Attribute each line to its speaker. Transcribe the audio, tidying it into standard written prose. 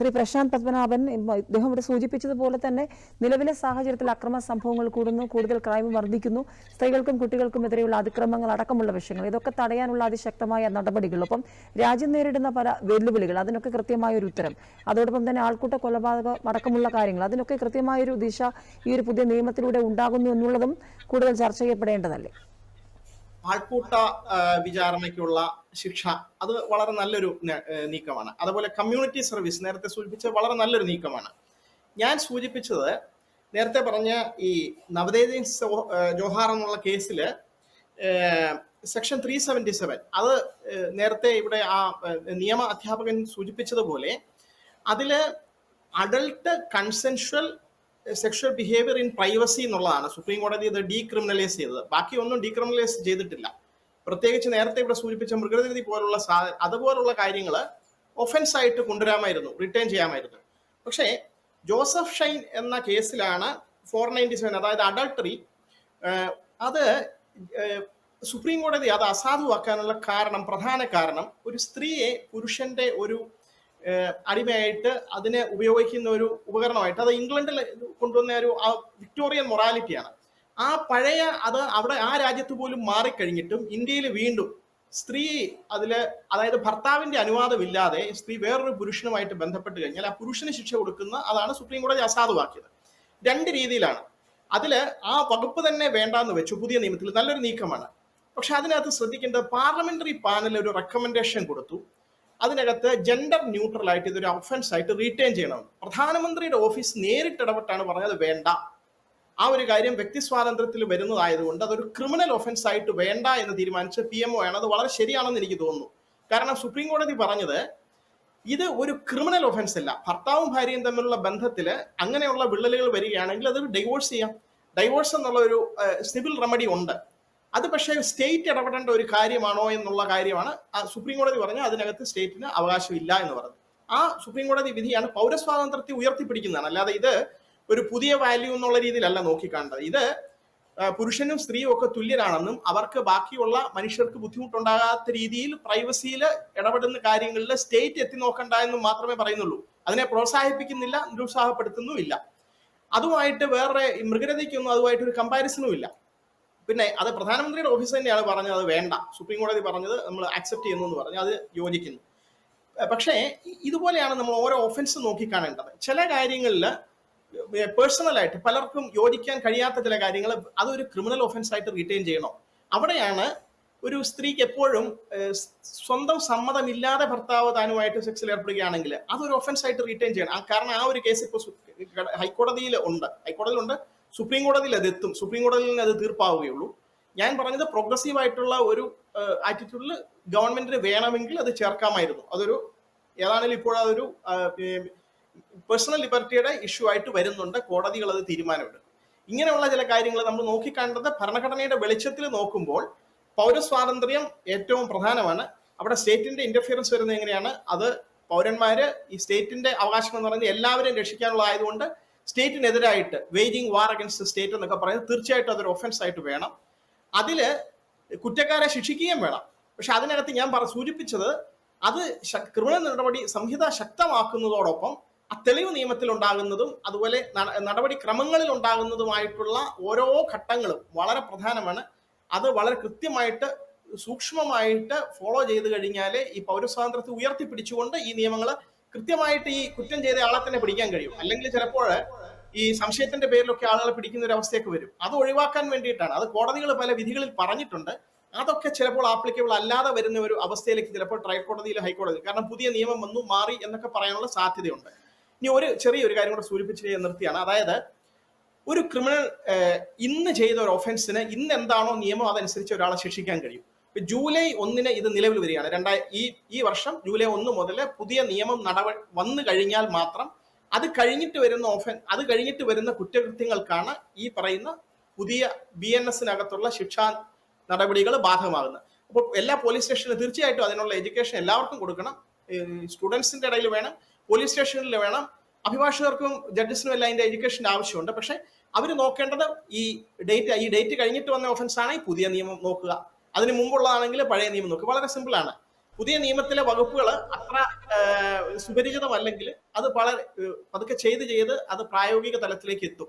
Speaker 1: ശ്രീ പ്രശാന്ത് പത്മനാഭൻ ഇദ്ദേഹം ഇവിടെ സൂചിപ്പിച്ചതുപോലെ തന്നെ നിലവിലെ സാഹചര്യത്തിൽ അക്രമ സംഭവങ്ങൾ കൂടുന്നു, കൂടുതൽ ക്രൈം വർദ്ധിക്കുന്നു, സ്ത്രീകൾക്കും കുട്ടികൾക്കും എതിരെയുള്ള അതിക്രമങ്ങൾ അടക്കമുള്ള വിഷയങ്ങൾ, ഇതൊക്കെ തടയാനുള്ള അതിശക്തമായ നടപടികൾ, ഒപ്പം രാജ്യം നേരിടുന്ന പല വെല്ലുവിളികൾ, അതിനൊക്കെ കൃത്യമായ ഒരു ഉത്തരം, അതോടൊപ്പം തന്നെ ആൾക്കൂട്ട കൊലപാതകം അടക്കമുള്ള കാര്യങ്ങൾ, അതിനൊക്കെ കൃത്യമായൊരു ദിശ ഈ ഒരു പുതിയ നിയമത്തിലൂടെ ഉണ്ടാകുന്നു എന്നുള്ളതും കൂടുതൽ ചർച്ച ചെയ്യപ്പെടേണ്ടതല്ലേ?
Speaker 2: ആൾക്കൂട്ട വിചാരണയ്ക്കുള്ള ശിക്ഷ അത് വളരെ നല്ലൊരു നീക്കമാണ്. അതുപോലെ കമ്മ്യൂണിറ്റി സർവീസ് നേരത്തെ സൂചിപ്പിച്ച വളരെ നല്ലൊരു നീക്കമാണ്. ഞാൻ സൂചിപ്പിച്ചത് നേരത്തെ പറഞ്ഞ ഈ നവതേജ് ജോഹാർ എന്നുള്ള കേസിൽ സെക്ഷൻ 377 അത് നേരത്തെ ഇവിടെ ആ നിയമ അധ്യാപകൻ സൂചിപ്പിച്ചതുപോലെ അതിൽ adult consensual sexual behaviour in privacy എന്നുള്ളതാണ് സുപ്രീം കോടതി ഇത് ഡീക്രിമിനലൈസ് ചെയ്തത്. ബാക്കിയൊന്നും ഡീക്രിമിനലൈസ് ചെയ്തിട്ടില്ല. പ്രത്യേകിച്ച് നേരത്തെ ഇവിടെ സൂചിപ്പിച്ച മൃഗനിധി പോലുള്ള അതുപോലുള്ള കാര്യങ്ങൾ ഒഫൻസ് ആയിട്ട് കൊണ്ടുവരാമായിരുന്നു, റിട്ടേൺ ചെയ്യാമായിരുന്നു. പക്ഷേ ജോസഫ് ഷൈൻ എന്ന കേസിലാണ് 497, അതായത് അഡൾട്ടറി, അത് സുപ്രീം കോടതി അത് അസാധുവാക്കാനുള്ള പ്രധാന കാരണം ഒരു സ്ത്രീയെ പുരുഷന്റെ ഒരു അടിമയായിട്ട് അതിനെ ഉപയോഗിക്കുന്ന ഒരു ഉപകരണമായിട്ട്, അത് ഇംഗ്ലണ്ടിൽ കൊണ്ടുവന്ന ഒരു വിക്ടോറിയൻ മൊറാലിറ്റിയാണ്. ആ പഴയ അവിടെ ആ രാജ്യത്ത് പോലും മാറിക്കഴിഞ്ഞിട്ടും ഇന്ത്യയിൽ വീണ്ടും സ്ത്രീ അതായത് ഭർത്താവിന്റെ അനുവാദമില്ലാതെ സ്ത്രീ വേറൊരു പുരുഷനുമായിട്ട് ബന്ധപ്പെട്ട് കഴിഞ്ഞാൽ ആ പുരുഷന് ശിക്ഷ കൊടുക്കുന്ന അതാണ് സുപ്രീം കോടതി അസാധുവാക്കിയത്. രണ്ട് രീതിയിലാണ്. ആ വകുപ്പ് തന്നെ വേണ്ടാന്ന് വെച്ചു പുതിയ നിയമത്തിൽ. നല്ലൊരു നീക്കമാണ്. പക്ഷെ അതിനകത്ത് ശ്രദ്ധിക്കേണ്ടത് പാർലമെന്ററി പാനൽ ഒരു റെക്കമെൻഡേഷൻ കൊടുത്തു. അതിനകത്ത് ജെൻഡർ ന്യൂട്രൽ ആയിട്ട് ഇതൊരു ഒഫൻസ് ആയിട്ട് റീറ്റെയിൻ ചെയ്യണം. പ്രധാനമന്ത്രിയുടെ ഓഫീസ് നേരിട്ട് ഇടപെട്ടാണ് പറഞ്ഞത് വേണ്ട. ആ ഒരു കാര്യം വ്യക്തി സ്വാതന്ത്ര്യത്തിൽ വരുന്നതായതുകൊണ്ട് അതൊരു ക്രിമിനൽ ഒഫൻസ് ആയിട്ട് വേണ്ട എന്ന് തീരുമാനിച്ച PMO ആണ്. അത് വളരെ ശരിയാണെന്ന് എനിക്ക് തോന്നുന്നു. കാരണം സുപ്രീം കോടതി പറഞ്ഞത് ഇത് ഒരു ക്രിമിനൽ ഒഫൻസ് അല്ല. ഭർത്താവും ഭാര്യയും തമ്മിലുള്ള ബന്ധത്തിൽ അങ്ങനെയുള്ള വിള്ളലുകൾ വരികയാണെങ്കിൽ അത് ഡിവോഴ്സ് ചെയ്യാം. ഡൈവോഴ്സ് എന്നുള്ള ഒരു സിവിൽ റെമഡി ഉണ്ട്. അത് പക്ഷേ സ്റ്റേറ്റ് ഇടപെടേണ്ട ഒരു കാര്യമാണോ എന്നുള്ള കാര്യമാണ് സുപ്രീം കോടതി പറഞ്ഞത്. അതിനകത്ത് സ്റ്റേറ്റിന് അവകാശമില്ല എന്ന് പറഞ്ഞു. ആ സുപ്രീം കോടതി വിധിയാണ് പൗരസ്വാതന്ത്ര്യത്തെ ഉയർത്തിപ്പിടിക്കുന്നതാണ്. അല്ലാതെ ഇത് ഒരു പുതിയ വാല്യൂ എന്നുള്ള രീതിയിലല്ല നോക്കിക്കാണേണ്ടത്. ഇത് പുരുഷനും സ്ത്രീയും ഒക്കെ തുല്യരാണെന്നും അവർക്ക് ബാക്കിയുള്ള മനുഷ്യർക്ക് ബുദ്ധിമുട്ടുണ്ടാകാത്ത രീതിയിൽ പ്രൈവസിയിൽ ഇടപെടുന്ന കാര്യങ്ങളിൽ സ്റ്റേറ്റ് എത്തി നോക്കണ്ട എന്നും മാത്രമേ പറയുന്നുള്ളൂ. അതിനെ പ്രോത്സാഹിപ്പിക്കുന്നില്ല, നിരുത്സാഹപ്പെടുത്തുന്നുമില്ല. അതുമായിട്ട് വേറെ മൃഗരതയ്ക്കൊന്നും അതുമായിട്ടൊരു കമ്പാരിസണും ഇല്ല. പിന്നെ അത് പ്രധാനമന്ത്രിയുടെ ഓഫീസ് തന്നെയാണ് പറഞ്ഞത് അത് വേണ്ട. സുപ്രീം കോടതി പറഞ്ഞത് നമ്മൾ ആക്സെപ്റ്റ് ചെയ്യുന്നു എന്ന് പറഞ്ഞു, അത് യോജിക്കുന്നു. പക്ഷേ ഇതുപോലെയാണ് നമ്മൾ ഓരോ ഒഫൻസ് നോക്കിക്കാണേണ്ടത്. ചില കാര്യങ്ങളിൽ പേഴ്സണലായിട്ട് പലർക്കും യോജിക്കാൻ കഴിയാത്ത ചില കാര്യങ്ങൾ അതൊരു ക്രിമിനൽ ഒഫൻസ് ആയിട്ട് റീറ്റെയിൻ ചെയ്യണം. അവിടെയാണ് ഒരു സ്ത്രീക്ക് എപ്പോഴും സ്വന്തം സമ്മതമില്ലാതെ ഭർത്താവ് താനുമായിട്ട് സെക്സിൽ ഏർപ്പെടുകയാണെങ്കിൽ അതൊരു ഒഫൻസ് ആയിട്ട് റീറ്റെയിൻ ചെയ്യണം. കാരണം ആ ഒരു കേസ് ഇപ്പോൾ ഹൈക്കോടതിയിലുണ്ട്, സുപ്രീം കോടതിയിൽ അത് എത്തും. സുപ്രീം കോടതിയിൽ അത് തീർപ്പാവുകയുള്ളൂ. ഞാൻ പറഞ്ഞത് പ്രോഗ്രസീവ് ആയിട്ടുള്ള ഒരു ആറ്റിറ്റ്യൂഡിൽ ഗവൺമെന്റിന് വേണമെങ്കിൽ അത് ചേർക്കാമായിരുന്നു. ഏതാണെങ്കിലും ഇപ്പോഴതൊരു പേഴ്സണൽ ലിബർട്ടിയുടെ ഇഷ്യൂ ആയിട്ട് വരുന്നുണ്ട്. കോടതികൾ അത് തീരുമാനമെടുക്കും. ഇങ്ങനെയുള്ള ചില കാര്യങ്ങൾ നമ്മൾ നോക്കിക്കാണേണ്ടത് ഭരണഘടനയുടെ വെളിച്ചത്തിൽ നോക്കുമ്പോൾ പൗരസ്വാതന്ത്ര്യം ഏറ്റവും പ്രധാനമാണ്. അവിടെ സ്റ്റേറ്റിന്റെ ഇന്റർഫിയറൻസ് വരുന്നത് എങ്ങനെയാണ്? അത് പൗരന്മാര് ഈ സ്റ്റേറ്റിന്റെ അവകാശം എന്ന് പറയുന്നത് എല്ലാവരെയും രക്ഷിക്കാനുള്ളതായതുകൊണ്ട് സ്റ്റേറ്റിനെതിരായിട്ട് വേജിങ് വാർ അഗൻസ്റ്റ് സ്റ്റേറ്റ് എന്നൊക്കെ പറയുന്നത് തീർച്ചയായിട്ടും അതൊരു ഒഫൻസ് ആയിട്ട് വേണം. അതില് കുറ്റക്കാരെ ശിക്ഷിക്കുകയും വേണം. പക്ഷെ അതിനകത്ത് ഞാൻ സൂചിപ്പിച്ചത് അത് ക്രിമിനൽ നടപടി സംഹിത ശക്തമാക്കുന്നതോടൊപ്പം ആ തെളിവ് നിയമത്തിൽ ഉണ്ടാകുന്നതും അതുപോലെ നടപടി ക്രമങ്ങളിൽ ഉണ്ടാകുന്നതുമായിട്ടുള്ള ഓരോ ഘട്ടങ്ങളും വളരെ പ്രധാനമാണ്. അത് വളരെ കൃത്യമായിട്ട് സൂക്ഷ്മമായിട്ട് ഫോളോ ചെയ്ത് കഴിഞ്ഞാൽ ഈ പൗരസ്വാതന്ത്ര്യത്തെ ഉയർത്തിപ്പിടിച്ചുകൊണ്ട് ഈ നിയമങ്ങൾ കൃത്യമായിട്ട് ഈ കുറ്റം ചെയ്ത ആളെ തന്നെ പിടിക്കാൻ കഴിയും. അല്ലെങ്കിൽ ചിലപ്പോൾ ഈ സംശയത്തിന്റെ പേരിലൊക്കെ ആളുകളെ പിടിക്കുന്ന ഒരു അവസ്ഥയൊക്കെ വരും. അത് ഒഴിവാക്കാൻ വേണ്ടിയിട്ടാണ്. അത് കോടതികൾ പല വിധികളിൽ പറഞ്ഞിട്ടുണ്ട്. അതൊക്കെ ചിലപ്പോൾ ആപ്ലിക്കബിൾ അല്ലാതെ വരുന്ന ഒരു അവസ്ഥയിലേക്ക് ചിലപ്പോൾ ട്രയൽ കോടതിയിലോ ഹൈക്കോടതി, കാരണം പുതിയ നിയമം വന്നു മാറി എന്നൊക്കെ പറയാനുള്ള സാധ്യതയുണ്ട്. ഇനി ചെറിയൊരു കാര്യം കൂടെ സൂചിപ്പിച്ച് നിർത്തിയാണ്. അതായത് ഒരു ക്രിമിനൽ ഇന്ന് ചെയ്ത ഒരു ഒഫൻസിന് ഇന്ന് എന്താണോ നിയമം അതനുസരിച്ച് ഒരാളെ ശിക്ഷിക്കാൻ കഴിയും. ജൂലൈ 1 ഇത് നിലവിൽ വരികയാണ്. ഈ വർഷം ജൂലൈ 1 മുതൽ പുതിയ നിയമം വന്നു കഴിഞ്ഞാൽ മാത്രം അത് കഴിഞ്ഞിട്ട് വരുന്ന കുറ്റകൃത്യങ്ങൾക്കാണ് ഈ പറയുന്ന പുതിയ BNS-നകത്തുള്ള ശിക്ഷാ നടപടികൾ ബാധകമാകുന്നത്. അപ്പോൾ എല്ലാ പോലീസ് സ്റ്റേഷനിലും തീർച്ചയായിട്ടും അതിനുള്ള എഡ്യൂക്കേഷൻ എല്ലാവർക്കും കൊടുക്കണം. സ്റ്റുഡൻസിന്റെ ഇടയിൽ വേണം, പോലീസ് സ്റ്റേഷനിൽ വേണം, അഭിഭാഷകർക്കും ജഡ്ജസിനും എല്ലാം അതിന്റെ എഡ്യൂക്കേഷന്റെ ആവശ്യമുണ്ട്. പക്ഷെ അവർ നോക്കേണ്ടത് ഈ ഡേറ്റ് കഴിഞ്ഞിട്ട് വന്ന ഒഫൻസ് ആണെങ്കിൽ പുതിയ നിയമം നോക്കുക, അതിന് മുമ്പുള്ളതാണെങ്കിൽ പഴയ നിയമം നോക്കുക. വളരെ സിമ്പിൾ ആണ്. പുതിയ നിയമത്തിലെ വകുപ്പുകൾ അത്ര സുപരിചിതമല്ലെങ്കിൽ അത് വളരെ പതുക്കെ ചെയ്ത് അത് പ്രായോഗിക തലത്തിലേക്ക് എത്തും.